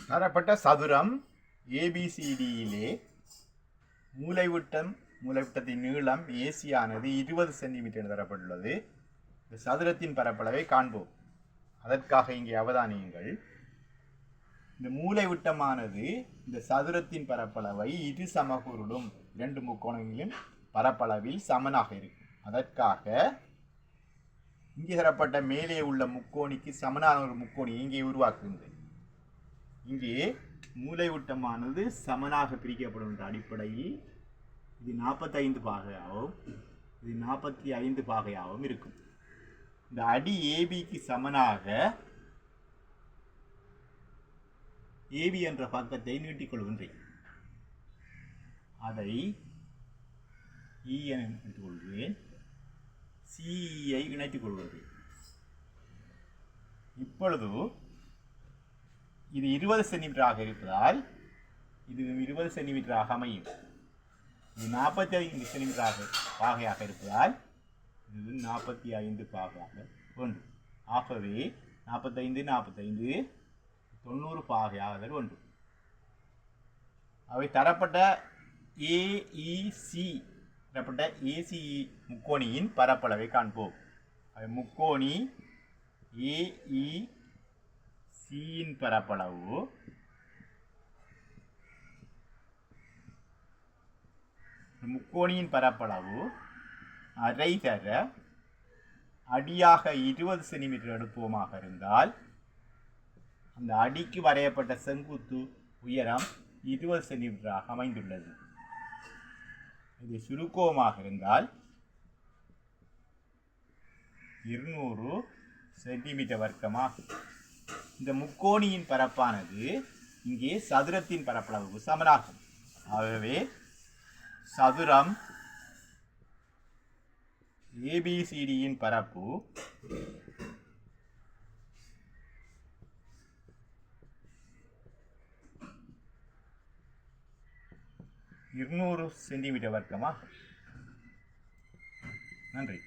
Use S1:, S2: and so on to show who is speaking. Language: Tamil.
S1: தரப்பட்ட சதுரம் ஏபிசிடியிலே மூலைவிட்டத்தின் நீளம் ஏசி ஆனது 20 சென்டிமீட்டர் தரப்பட்டுள்ளது. இந்த சதுரத்தின் பரப்பளவை காண்போம். அதற்காக இங்கே அவதானியுங்கள். இந்த மூலைவிட்டமானது இந்த சதுரத்தின் பரப்பளவை இரு சமகூறுகளும் இரண்டு முக்கோணங்களிலும் பரப்பளவில் சமனாக இருக்கும். அதற்காக இங்கே தரப்பட்ட மேலே உள்ள முக்கோணிக்கு சமனான ஒரு முக்கோணியை இங்கே உருவாக்குகின்றேன். இங்கே மூலைவிட்டமானது சமனாக பிரிக்கப்படும் என்ற அடிப்படையில் இது 45 பாகையாகவும் இது 45 பாகையாகவும் இருக்கும். இந்த அடி ஏபிக்கு சமனாக ஏபி என்ற பக்கத்தை நீட்டிக்கொள்கின்றேன். அதை இ என எடுத்துக்கொள்கிறேன். சிஐ இணைத்துக் கொள்கிறேன். இப்பொழுது இது 20 சென்டிமீட்டராக இருப்பதால் இது 20 சென்டிமீட்டராக அமையும். இது 45 சென்டிமீட்டராக பாகையாக இருப்பதால் இது 45 பாகையாக ஒன்று. ஆகவே 45 45 90 பாகையாக ஒன்று. அவை தரப்பட்ட ஏஇசி தரப்பட்ட ஏசிஇ முக்கோணியின் பரப்பளவை காண்போம். அவை முக்கோணி ஏஇசியின் பரப்பளவு முக்கோணியின் பரப்பளவு அரை தர அடியாக 20 சென்டிமீட்டர் எடுப்போமாக இருந்தால் அந்த அடிக்கு வரையப்பட்ட செங்குத்து உயரம் 20 சென்டிமீட்டராக அமைந்துள்ளது. இது சுருக்கமாக இருந்தால் 200 சென்டிமீட்டர் வர்க்கமாகும். இந்த முக்கோணியின் பரப்பானது இங்கே சதுரத்தின் பரப்பளவுக்கு சமனாகும். ஆகவே சதுரம் ஏபிசிடியின் பரப்பு 200 சென்டிமீட்டர் வர்க்கமா. நன்றி.